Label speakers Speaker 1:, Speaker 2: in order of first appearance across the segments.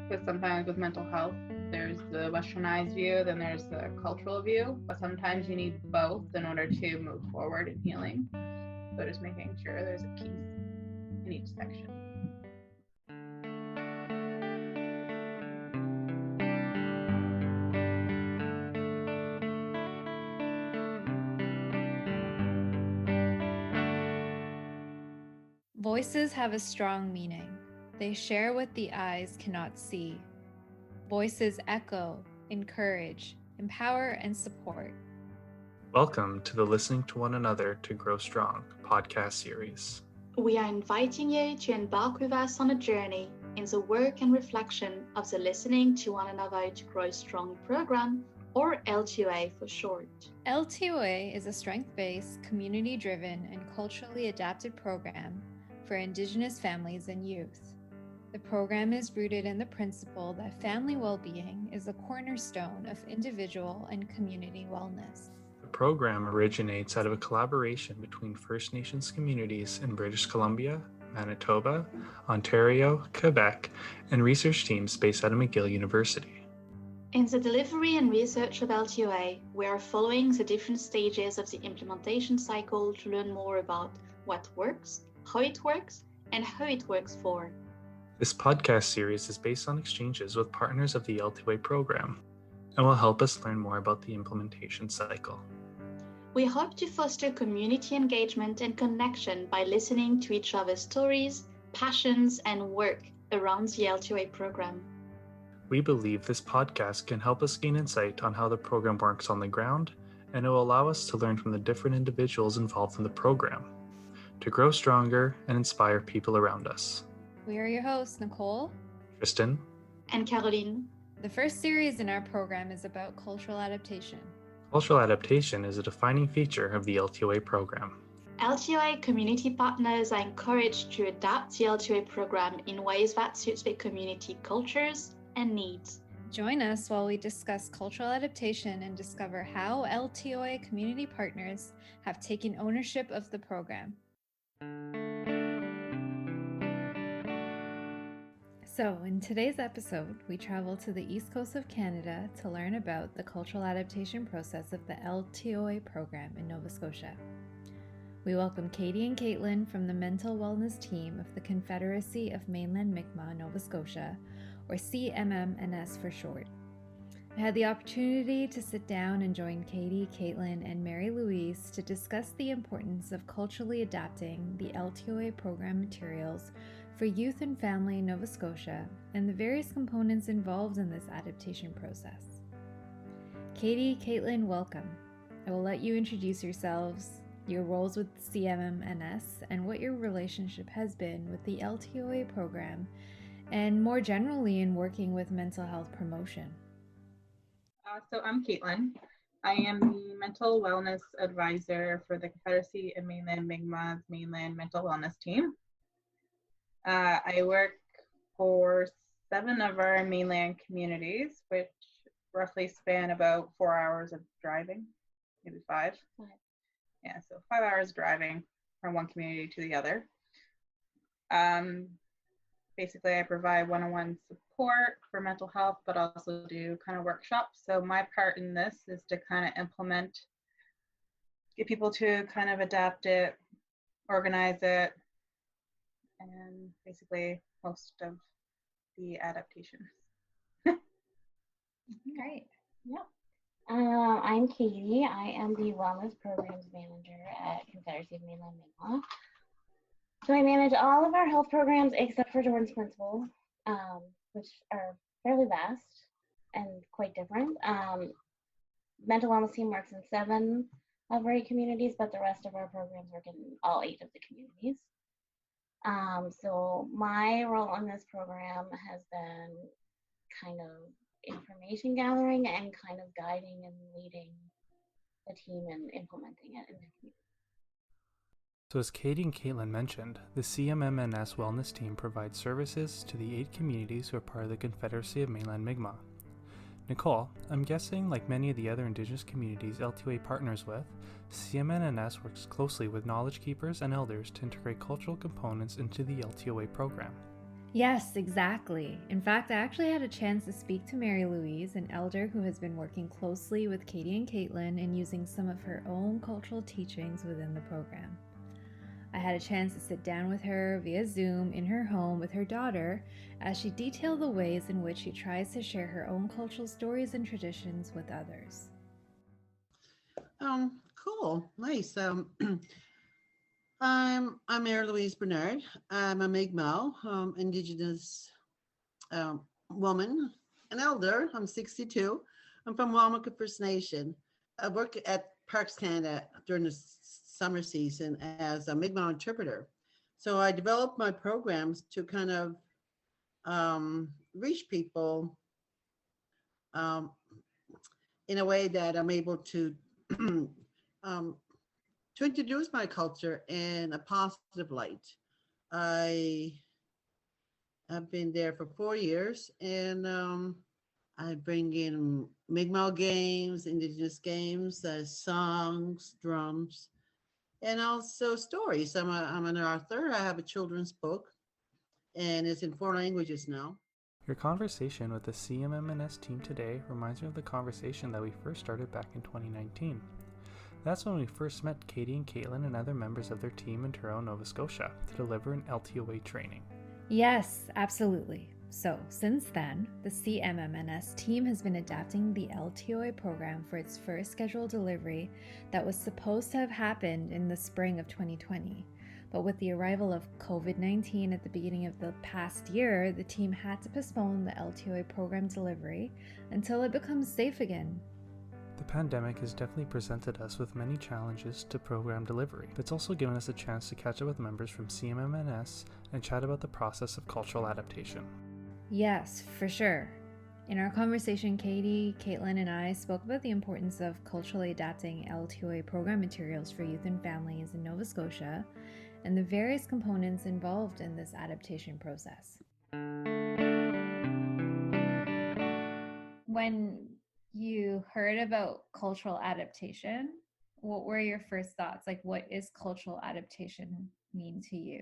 Speaker 1: because sometimes with mental health, there's the westernized view, then there's the cultural view, but sometimes you need both in order to move forward in healing. So just making sure there's a piece in each section.
Speaker 2: Voices have a strong meaning. They share what the eyes cannot see. Voices echo, encourage, empower, and support.
Speaker 3: Welcome to the Listening to One Another to Grow Strong podcast series.
Speaker 4: We are inviting you to embark with us on a journey in the work and reflection of the Listening to One Another to Grow Strong program, or LTOA for short.
Speaker 2: LTOA is a strength-based, community-driven, and culturally adapted program for Indigenous families and youth. The program is rooted in the principle that family well-being is a cornerstone of individual and community wellness.
Speaker 3: The program originates out of a collaboration between First Nations communities in British Columbia, Manitoba, Ontario, Quebec, and research teams based out of McGill University.
Speaker 4: In the delivery and research of LTOA, we are following the different stages of the implementation cycle to learn more about what works, how it works, and how it works for.
Speaker 3: This podcast series is based on exchanges with partners of the LTOA program and will help us learn more about the implementation cycle.
Speaker 4: We hope to foster community engagement and connection by listening to each other's stories, passions, and work around the LTOA program.
Speaker 3: We believe this podcast can help us gain insight on how the program works on the ground, and it will allow us to learn from the different individuals involved in the program to grow stronger and inspire people around us.
Speaker 2: We are your hosts, Nicole,
Speaker 3: Tristan,
Speaker 4: and Katelynn.
Speaker 2: The first series in our program is about cultural adaptation.
Speaker 3: Cultural adaptation is a defining feature of the LTOA program.
Speaker 4: LTOA community partners are encouraged to adapt the LTOA program in ways that suits their community cultures and needs.
Speaker 2: Join us while we discuss cultural adaptation and discover how LTOA community partners have taken ownership of the program. So, in today's episode, we travel to the east coast of Canada to learn about the cultural adaptation process of the LTOA program in Nova Scotia. We welcome Katie and Katelynn from the mental wellness team of the Confederacy of Mainland Mi'kmaq, Nova Scotia, or CMMNS for short. I had the opportunity to sit down and join Katie, Katelynn, and Mary-Louise to discuss the importance of culturally adapting the LTOA program materials for youth and family in Nova Scotia and the various components involved in this adaptation process. Katie, Katelynn, welcome. I will let you introduce yourselves, your roles with CMMNS, and what your relationship has been with the LTOA program, and more generally in working with mental health promotion.
Speaker 1: So I'm Katelynn. I am the mental wellness advisor for the Confederacy of Mainland Mi'kmaq's Mainland mental wellness team. I work for 7 of our mainland communities, which roughly span about 4 hours of driving, maybe 5. Yeah, so 5 hours driving from one community to the other. Basically, I provide one-on-one support for mental health, but also do kind of workshops. So my part in this is to kind of implement, get people to kind of adapt it, organize it, and basically most of the adaptation.
Speaker 5: Great. Yeah. I'm Katie. I am the Wellness Programs Manager at Confederacy of Mainland Mi'kmaq. So I manage all of our health programs except for Jordan's Principal, which are fairly vast and quite different. Mental wellness team works in 7 of our 8 communities, but the rest of our programs work in all 8 of the communities. So my role on this program has been kind of information gathering and kind of guiding and leading the team and implementing it in the community.
Speaker 3: So as Katie and Katelynn mentioned, the CMMNS Wellness Team provides services to the 8 communities who are part of the Confederacy of Mainland Mi'kmaq. Nicole, I'm guessing like many of the other Indigenous communities LTOA partners with, CMMNS works closely with knowledge keepers and elders to integrate cultural components into the LTOA program.
Speaker 2: Yes, exactly. In fact, I actually had a chance to speak to Mary-Louise, an elder who has been working closely with Katie and Katelynn and using some of her own cultural teachings within the program. I had a chance to sit down with her via Zoom in her home with her daughter as she detailed the ways in which she tries to share her own cultural stories and traditions with others.
Speaker 6: Cool, nice. I'm Mary-Louise Bernard. I'm a Mi'kmaq, Indigenous woman, an elder. I'm 62. I'm from Wamaka First Nation. I work at Parks Canada during the summer season as a Mi'kmaq interpreter. So I developed my programs to kind of reach people um, in a way that I'm able to um, to introduce my culture in a positive light. I have been there for 4 years, and I bring in Mi'kmaq games, Indigenous games, songs, drums, and also stories. I'm an author. I have a children's book, and it's in 4 languages now.
Speaker 3: Your conversation with the CMMNS team today reminds me of the conversation that we first started back in 2019. That's when we first met Katie and Katelynn and other members of their team in Toronto, Nova Scotia, to deliver an LTOA training.
Speaker 2: Yes, absolutely. So, since then, the CMMNS team has been adapting the LTOA program for its first scheduled delivery that was supposed to have happened in the spring of 2020. But with the arrival of COVID-19 at the beginning of the past year, the team had to postpone the LTOA program delivery until it becomes safe again.
Speaker 3: The pandemic has definitely presented us with many challenges to program delivery, but it's also given us a chance to catch up with members from CMMNS and chat about the process of cultural adaptation.
Speaker 2: Yes, for sure. In our conversation, Katie, Katelynn, and I spoke about the importance of culturally adapting LTOA program materials for youth and families in Nova Scotia and the various components involved in this adaptation process. When you heard about cultural adaptation, what were your first thoughts? Like, what is cultural adaptation mean to you?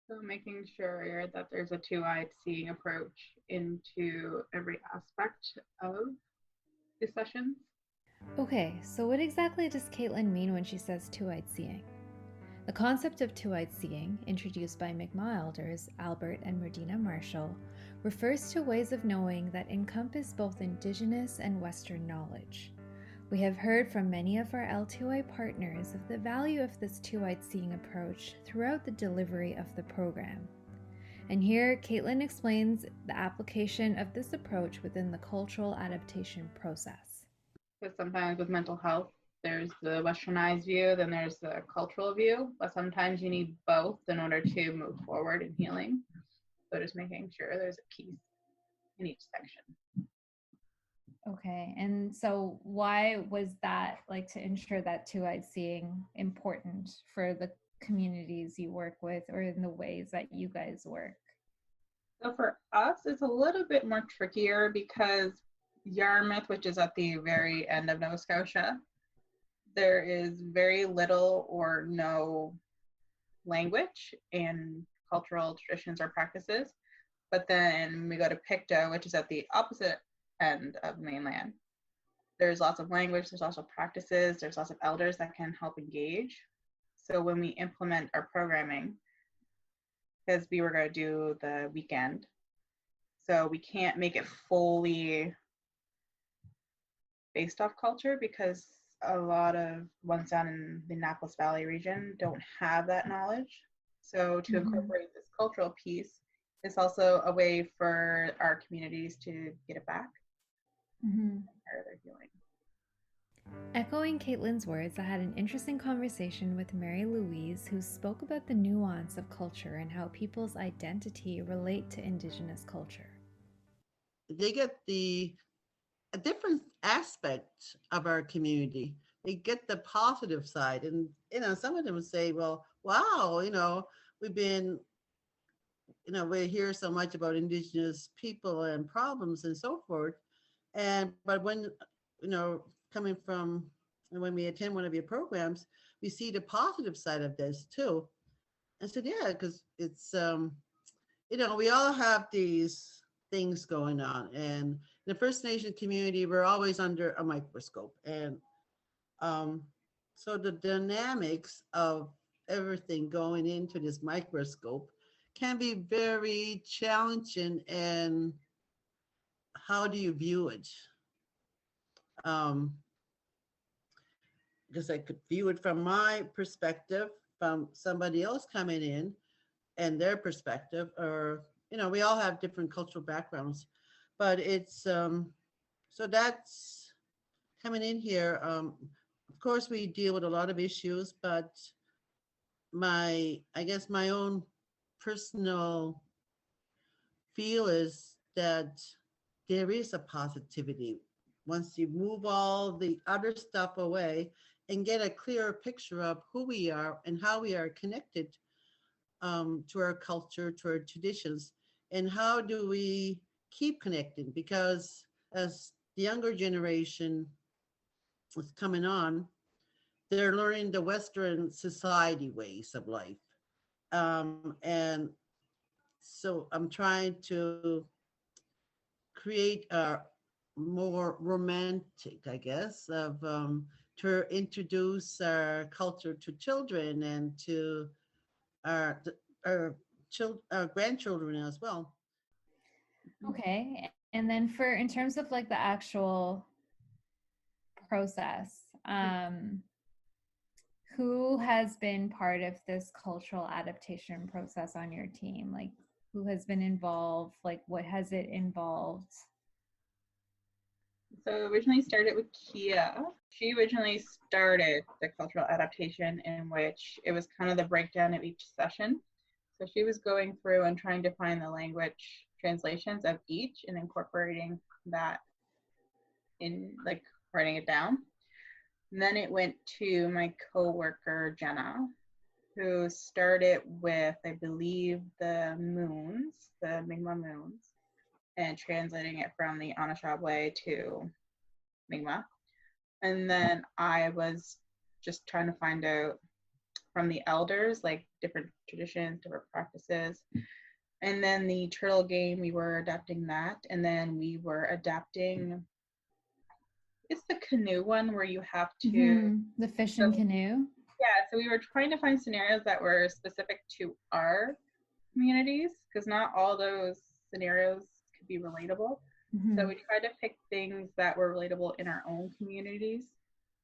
Speaker 1: So making sure that there's a two-eyed seeing approach into every aspect of the sessions.
Speaker 2: Okay, so what exactly does Katelynn mean when she says two-eyed seeing? The concept of two-eyed seeing, introduced by Mi'kmaq elders Albert and Merdina Marshall, refers to ways of knowing that encompass both Indigenous and Western knowledge. We have heard from many of our LTOA partners of the value of this two-eyed seeing approach throughout the delivery of the program. And here, Katelynn explains the application of this approach within the cultural adaptation process.
Speaker 1: Because sometimes with mental health, there's the westernized view, then there's the cultural view, but sometimes you need both in order to move forward in healing. So just making sure there's a piece in each section.
Speaker 2: Okay, and so why was that, like, to ensure that two-eyed seeing important for the communities you work with or in the ways that you guys work?
Speaker 1: So for us, it's a little bit more trickier because Yarmouth, which is at the very end of Nova Scotia, there is very little or no language and cultural traditions or practices. But then we go to Pictou, which is at the opposite end of mainland. There's lots of language, there's also practices, there's lots of elders that can help engage. So when we implement our programming, because we were going to do the weekend, so we can't make it fully based off culture because a lot of ones down in the Annapolis Valley region don't have that knowledge. So to incorporate this cultural piece is also a way for our communities to get it back. Or their healing.
Speaker 2: Echoing Katelynn's words, I had an interesting conversation with Mary-Louise, who spoke about the nuance of culture and how people's identity relate to Indigenous culture.
Speaker 6: They get a different aspect of our community. They get the positive side, and some of them would say, "Well, wow, we've been, we hear so much about Indigenous people and problems and so forth." But when coming from, and when we attend one of your programs, we see the positive side of this too. And so yeah, because we all have these things going on. And in the First Nation community, we're always under a microscope. And so the dynamics of everything going into this microscope can be very challenging. And how do you view it? Because I could view it from my perspective, from somebody else coming in and their perspective, or, we all have different cultural backgrounds, but it's, so that's coming in here. Of course, we deal with a lot of issues, but I guess my own personal feel is that there is a positivity once you move all the other stuff away and get a clearer picture of who we are and how we are connected to our culture, to our traditions, and how do we keep connecting? Because as the younger generation is coming on, they're learning the Western society ways of life. And so I'm trying to create a more romantic, I guess, of to introduce our culture to children and to our grandchildren as well.
Speaker 2: Okay. And then in terms of like the actual process, who has been part of this cultural adaptation process on your team? Like, who has been involved? Like, what has it involved?
Speaker 1: So originally started with Kia. She originally started the cultural adaptation, in which it was kind of the breakdown of each session. So she was going through and trying to find the language translations of each and incorporating that in, like, writing it down. And then it went to my coworker, Jenna, who started with, I believe, the moons, the Mi'kmaq moons, and translating it from the Anishinaabe to Mi'kmaq. And then I was just trying to find out from the elders, like different traditions, different practices. And then the turtle game, we were adapting that. And then we were adapting, it's the canoe one where you have to.
Speaker 2: The fish and canoe.
Speaker 1: Yeah, so we were trying to find scenarios that were specific to our communities, because not all those scenarios could be relatable. So we tried to pick things that were relatable in our own communities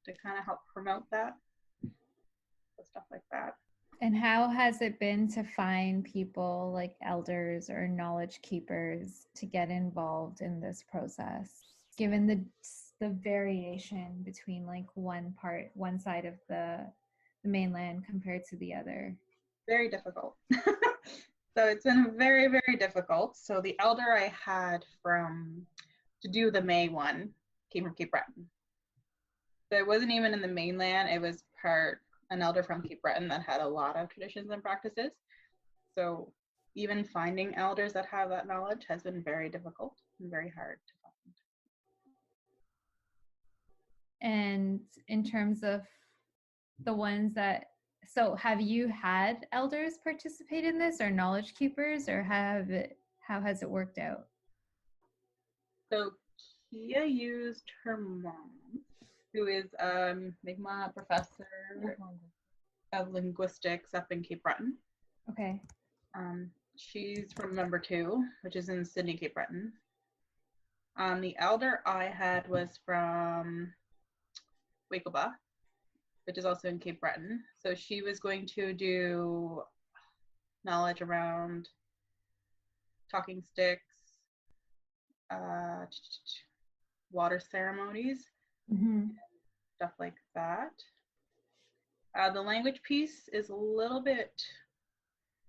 Speaker 1: to kind of help promote that. So stuff like that.
Speaker 2: And how has it been to find people like elders or knowledge keepers to get involved in this process, given the variation between like one side of the mainland compared to the other?
Speaker 1: Very difficult. So it's been very, very difficult. So the elder I had to do the May one came from Cape Breton. So it wasn't even in the mainland. It was an elder from Cape Breton that had a lot of traditions and practices. So even finding elders that have that knowledge has been very difficult and very hard to find.
Speaker 2: And in terms of the ones that, so have you had elders participate in this, or knowledge keepers, or how has it worked out?
Speaker 1: So Kia used her mom, who is a Mi'kmaq professor of linguistics up in Cape Breton.
Speaker 2: Okay.
Speaker 1: She's from number 2, which is in Sydney, Cape Breton. The elder I had was from Waikoba, which is also in Cape Breton. So she was going to do knowledge around talking sticks, water ceremonies, stuff like that. The language piece is a little bit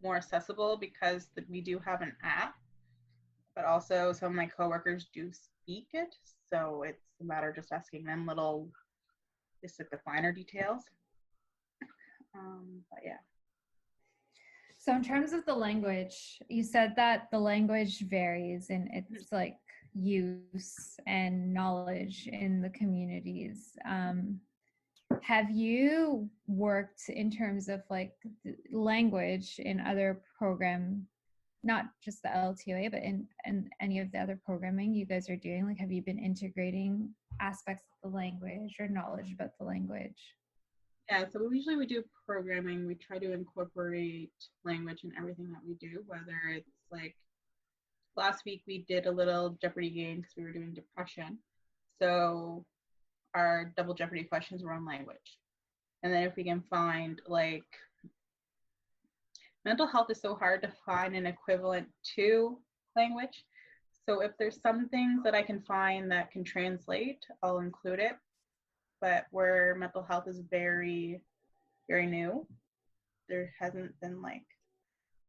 Speaker 1: more accessible because we do have an app, but also some of my coworkers do speak it. So it's a matter of just asking them just like the finer details. But yeah.
Speaker 2: So in terms of the language, you said that the language varies in its like use and knowledge in the communities. Have you worked in terms of like language in other program not just the LTOA, but in any of the other programming you guys are doing? Like, have you been integrating aspects of the language or knowledge about the language?
Speaker 1: Yeah, so usually we do programming. We try to incorporate language in everything that we do, whether it's like last week we did a little Jeopardy game because we were doing depression. So our double Jeopardy questions were on language. And then if we can find, like, mental health is so hard to find an equivalent to language. So if there's some things that I can find that can translate, I'll include it. But where mental health is very, very new, there hasn't been like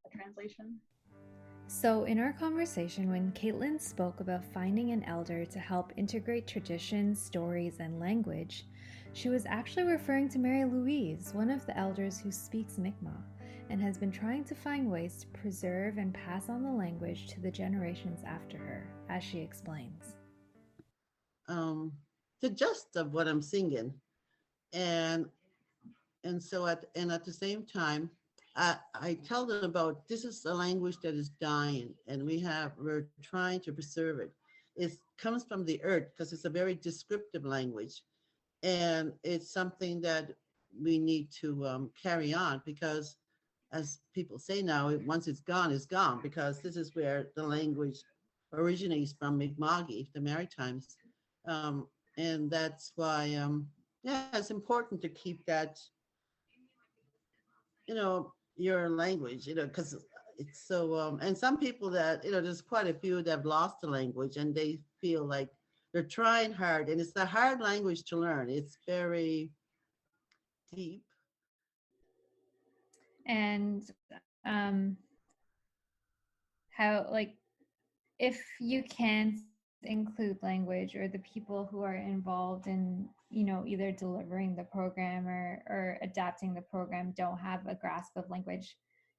Speaker 1: a translation.
Speaker 2: So in our conversation, when Katelynn spoke about finding an elder to help integrate traditions, stories, and language, she was actually referring to Mary-Louise, one of the elders who speaks Mi'kmaq, and has been trying to find ways to preserve and pass on the language to the generations after her, as she explains.
Speaker 6: The gist of what I'm singing, and so at the same time, I tell them about this is a language that is dying, and we're trying to preserve it. It comes from the earth because it's a very descriptive language, and it's something that we need to carry on because, as people say now, once it's gone because this is where the language originates from, Mi'kmaq, the Maritimes, and that's why yeah, it's important to keep that, your language, because it's so and some people that, there's quite a few that have lost the language and they feel like they're trying hard, and it's a hard language to learn. It's very deep.
Speaker 2: And how, like, if you can't include language, or the people who are involved in, either delivering the program or adapting the program don't have a grasp of language,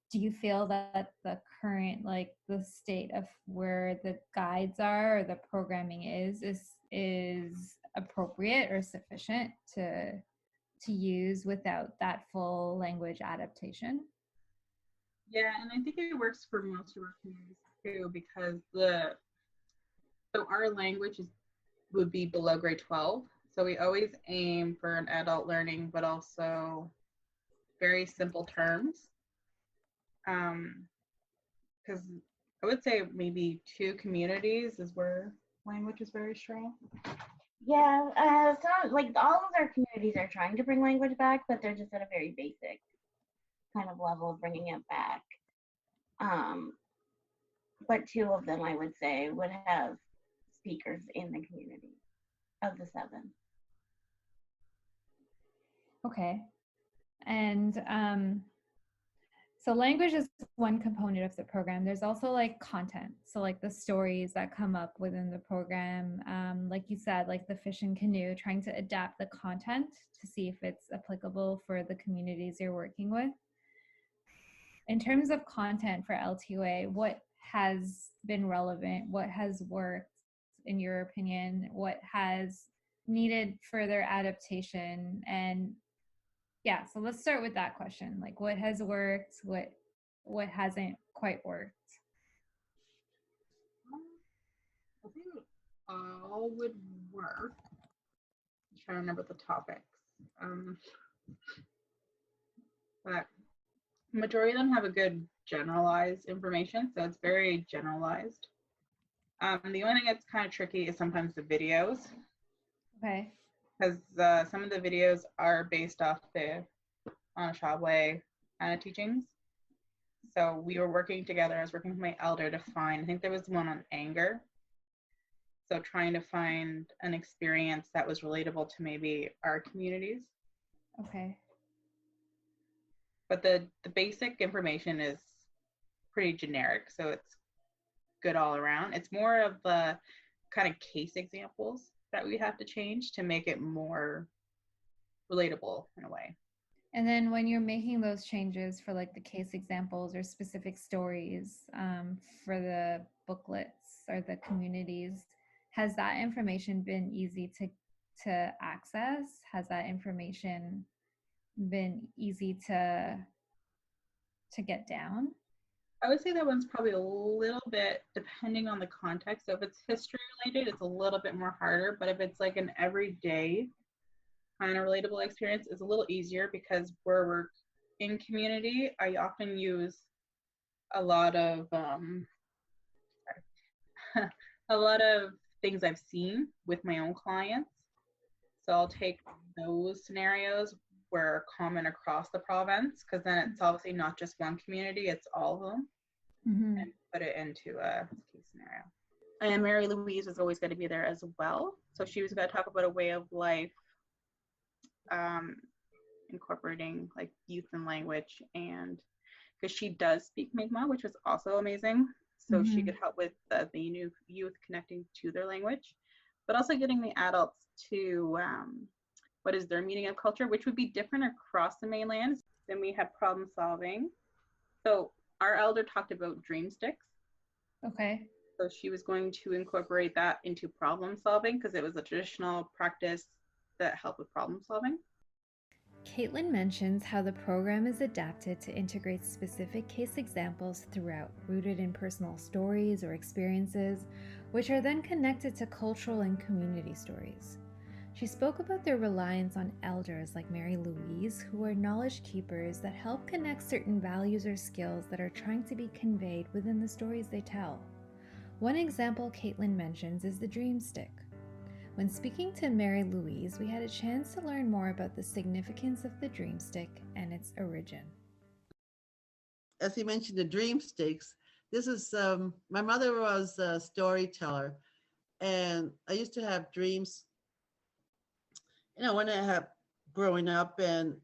Speaker 2: do you feel that the current, like, the state of where the guides are or the programming is appropriate or sufficient to use without that full language adaptation?
Speaker 1: Yeah, and I think it works for most of our communities too, because so our language would be below grade 12. So we always aim for an adult learning, but also very simple terms. Because I would say maybe 2 communities is where language is very strong.
Speaker 5: Yeah, so like all of our communities are trying to bring language back, but they're just at a very basic kind of level of bringing it back. But 2 of them, I would say, would have speakers in the community of the 7.
Speaker 2: Okay. And so language is one component of the program. There's also like content. So like the stories that come up within the program, like you said, like the fish and canoe, trying to adapt the content to see if it's applicable for the communities you're working with. In terms of content for LTOA, what has been relevant? What has worked in your opinion? What has needed further adaptation? And yeah, so let's start with that question. Like, what has worked? What hasn't quite worked?
Speaker 1: I think all would work. I'm trying to remember the topics. But majority of them have a good generalized information, so it's very generalized. The only thing that's kind of tricky is sometimes the videos.
Speaker 2: Okay.
Speaker 1: Because some of the videos are based off the Anishinaabe teachings. So we were working together. I was working with my elder to find, I think there was one on anger. So trying to find an experience that was relatable to maybe our communities.
Speaker 2: Okay.
Speaker 1: But the basic information is pretty generic, so it's good all around. It's more of the kind of case examples that we have to change to make it more relatable in a way.
Speaker 2: And then when you're making those changes for like the case examples or specific stories for the booklets or the communities, has that information been easy to access? Has that information been easy to get down?
Speaker 1: I would say that one's probably a little bit depending on the context. So if it's history related, it's a little bit more harder. But if it's like an everyday kind of relatable experience, it's a little easier because where we're in community, I often use a lot of a lot of things I've seen with my own clients. So I'll take those scenarios where are common across the province, because then it's obviously not just one community, it's all of them, and put it into a case scenario. And Mary-Louise is always going to be there as well. So she was going to talk about a way of life, incorporating like youth and language, and because she does speak Mi'kmaq, which was also amazing. So she could help with the youth connecting to their language, but also getting the adults to what is their meaning of culture, which would be different across the mainland. Then we have problem solving. So our elder talked about dream sticks.
Speaker 2: Okay.
Speaker 1: So she was going to incorporate that into problem solving because it was a traditional practice that helped with problem solving.
Speaker 2: Katelynn mentions how the program is adapted to integrate specific case examples throughout, rooted in personal stories or experiences, which are then connected to cultural and community stories. She spoke about their reliance on elders like Mary-Louise, who are knowledge keepers that help connect certain values or skills that are trying to be conveyed within the stories they tell. One example Katelynn mentions is the dream stick. When speaking to Mary-Louise, we had a chance to learn more about the significance of the dream stick and its origin.
Speaker 6: As you mentioned, the dream sticks. This is, my mother was a storyteller, and I used to have dreams, when I had growing up, and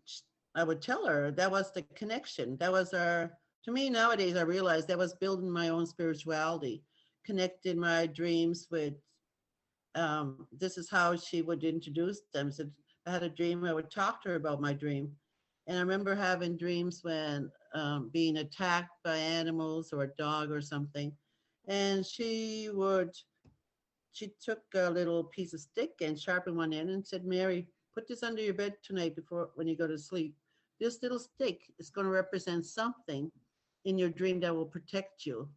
Speaker 6: I would tell her that was the connection. That was to me nowadays, I realized that was building my own spirituality, connecting my dreams with, this is how she would introduce them. So I had a dream, I would talk to her about my dream. And I remember having dreams when being attacked by animals or a dog or something. And she took a little piece of stick and sharpened one end and said, Mary, put this under your bed tonight when you go to sleep. This little stick is going to represent something in your dream that will protect you.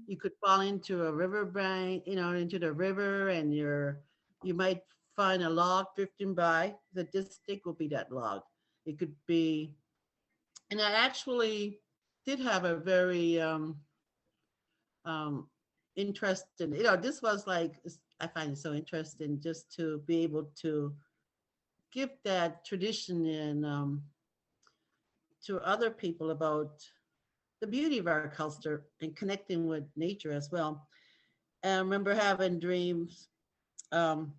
Speaker 6: You could fall into a riverbank, into the river, and you might find a log drifting by. That this stick will be that log. It could be, and I actually did have a very interesting. This was like, I find it so interesting just to be able to give that tradition and to other people about the beauty of our culture and connecting with nature as well. And I remember having dreams. And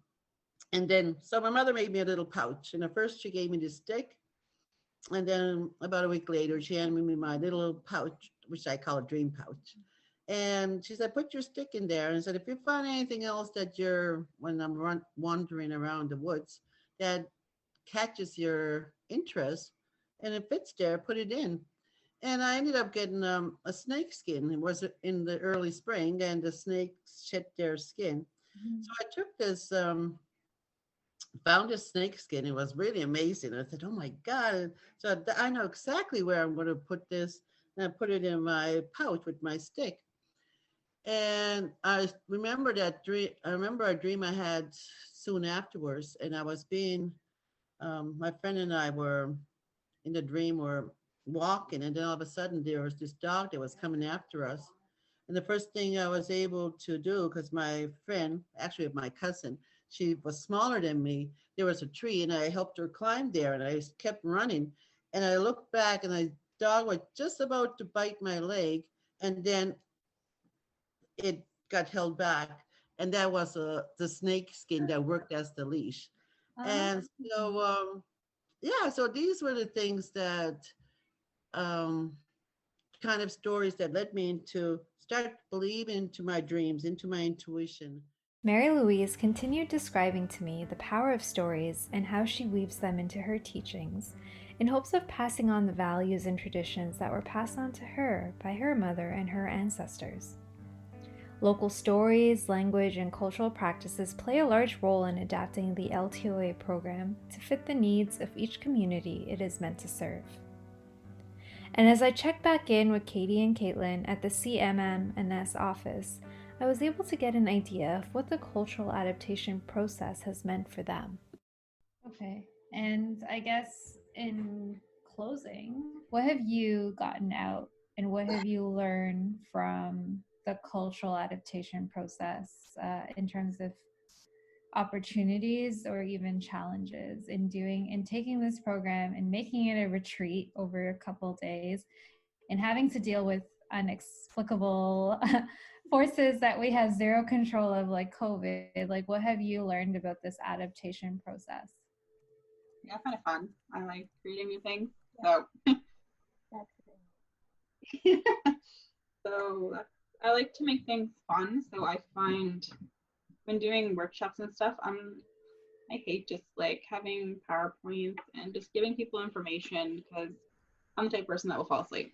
Speaker 6: then, so my mother made me a little pouch. And at first she gave me the stick. And then about a week later, she handed me my little pouch, which I call a dream pouch. And she said, put your stick in there. And said, if you find anything else when I'm wandering around the woods, that catches your interest and it fits there, put it in. And I ended up getting a snake skin. It was in the early spring, and the snakes shed their skin. So I took this, found a snake skin. It was really amazing. I said, oh my God. So I know exactly where I'm going to put this. And I put it in my pouch with my stick. And I remember that dream. I remember a dream I had soon afterwards. And I was my friend and I were in the dream, were walking, and then all of a sudden there was this dog that was coming after us. And the first thing I was able to do, because my friend, actually my cousin, she was smaller than me, there was a tree and I helped her climb there, and I kept running. And I looked back and the dog was just about to bite my leg, and then it got held back. And that was the snake skin that worked as the leash. And so, so these were the things that kind of stories that led me to start believing into my dreams, into my intuition.
Speaker 2: Mary-Louise continued describing to me the power of stories and how she weaves them into her teachings in hopes of passing on the values and traditions that were passed on to her by her mother and her ancestors. Local stories, language, and cultural practices play a large role in adapting the LTOA program to fit the needs of each community it is meant to serve. And as I checked back in with Katie and Katelynn at the CMMNS office, I was able to get an idea of what the cultural adaptation process has meant for them. Okay, and I guess in closing, what have you gotten out and what have you learned from the cultural adaptation process in terms of opportunities or even challenges in taking this program and making it a retreat over a couple days and having to deal with inexplicable forces that we have zero control of, like COVID? Like, what have you learned about this adaptation process?
Speaker 1: Yeah, kind of fun. I like creating new things. So I like to make things fun. So I find when doing workshops and stuff, I hate just like having PowerPoints and just giving people information because I'm the type of person that will fall asleep.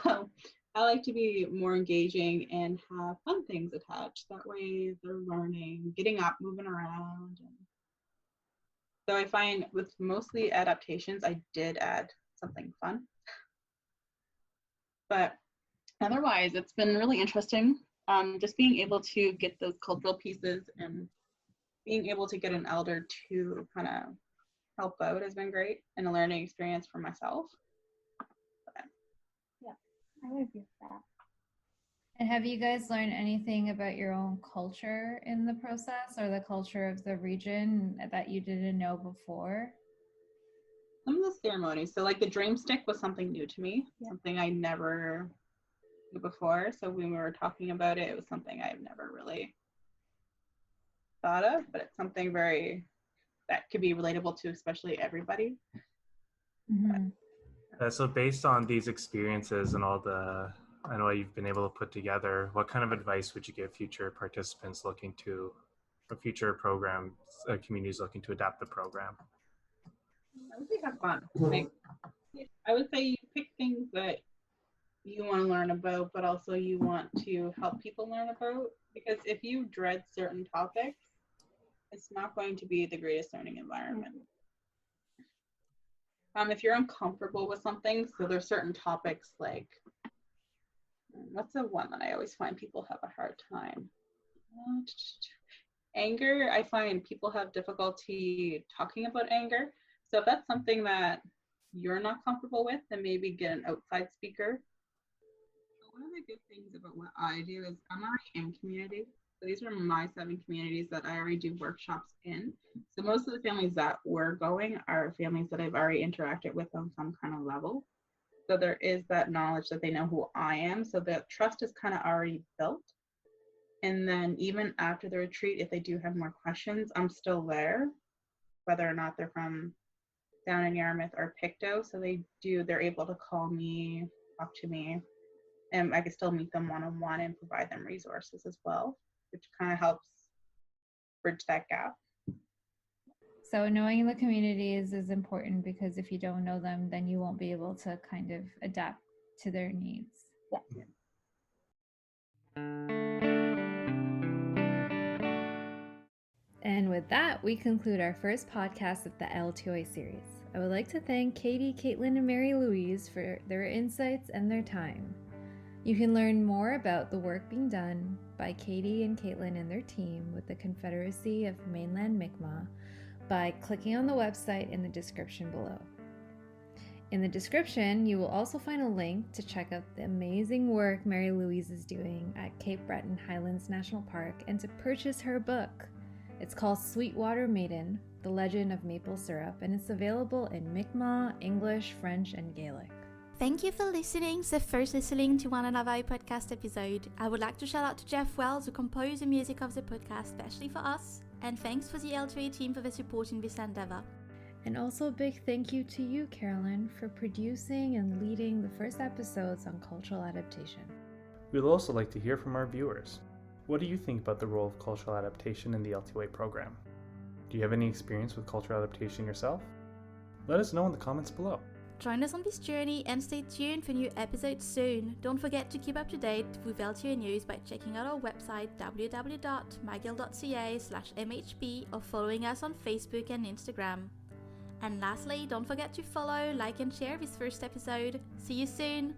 Speaker 1: So I like to be more engaging and have fun things attached. That way they're learning, getting up, moving around. So I find with mostly adaptations, I did add something fun. But otherwise, it's been really interesting. Just being able to get those cultural pieces and being able to get an elder to kind of help out has been great and a learning experience for myself. But,
Speaker 5: yeah, I would agree with that.
Speaker 2: And have you guys learned anything about your own culture in the process or the culture of the region that you didn't know before?
Speaker 1: Some of the ceremonies, so like the dreamstick was something new to me, something I never knew before. So when we were talking about it, it was something I've never really thought of, but it's something that could be relatable to especially everybody.
Speaker 2: Mm-hmm.
Speaker 3: So based on these experiences and all I know you've been able to put together, what kind of advice would you give future participants looking to, or future programs, communities looking to adapt the program?
Speaker 1: I would say have fun. Like, I would say you pick things that you want to learn about, but also you want to help people learn about, because if you dread certain topics, it's not going to be the greatest learning environment. If you're uncomfortable with something, so there's certain topics like, what's the one that I always find people have a hard time? Anger. I find people have difficulty talking about anger. So if that's something that you're not comfortable with, then maybe get an outside speaker. One of the good things about what I do is I'm already in community. So these are my 7 communities that I already do workshops in. So most of the families that we're going are families that I've already interacted with on some kind of level. So there is that knowledge that they know who I am. So the trust is kind of already built. And then even after the retreat, if they do have more questions, I'm still there, whether or not they're from down in Yarmouth or Pictou. So they're able to call me, talk to me, and I can still meet them one-on-one and provide them resources as well, which kind of helps bridge that gap.
Speaker 2: So knowing the communities is important because if you don't know them, then you won't be able to kind of adapt to their needs.
Speaker 5: Yeah.
Speaker 2: And with that, we conclude our first podcast of the LTOA series. I would like to thank Katie, Katelynn, and Mary-Louise for their insights and their time. You can learn more about the work being done by Katie and Katelynn and their team with the Confederacy of Mainland Mi'kmaq by clicking on the website in the description below. In the description, you will also find a link to check out the amazing work Mary-Louise is doing at Cape Breton Highlands National Park and to purchase her book. It's called Sweetwater Maiden, The Legend of Maple Syrup, and it's available in Mi'kmaq, English, French, and Gaelic.
Speaker 7: Thank you for listening. So first listening to one of our podcast episode. I would like to shout out to Jeff Wells, who composed the music of the podcast, especially for us. And thanks for the LTOA team for the support in this endeavor.
Speaker 2: And also a big thank you to you, Katelynn, for producing and leading the first episodes on cultural adaptation.
Speaker 3: We'd also like to hear from our viewers. What do you think about the role of cultural adaptation in the LTOA program? Do you have any experience with cultural adaptation yourself? Let us know in the comments below.
Speaker 7: Join us on this journey and stay tuned for new episodes soon. Don't forget to keep up to date with LTOA news by checking out our website www.mcgill.ca/mhb or following us on Facebook and Instagram. And lastly, don't forget to follow, like and share this first episode. See you soon!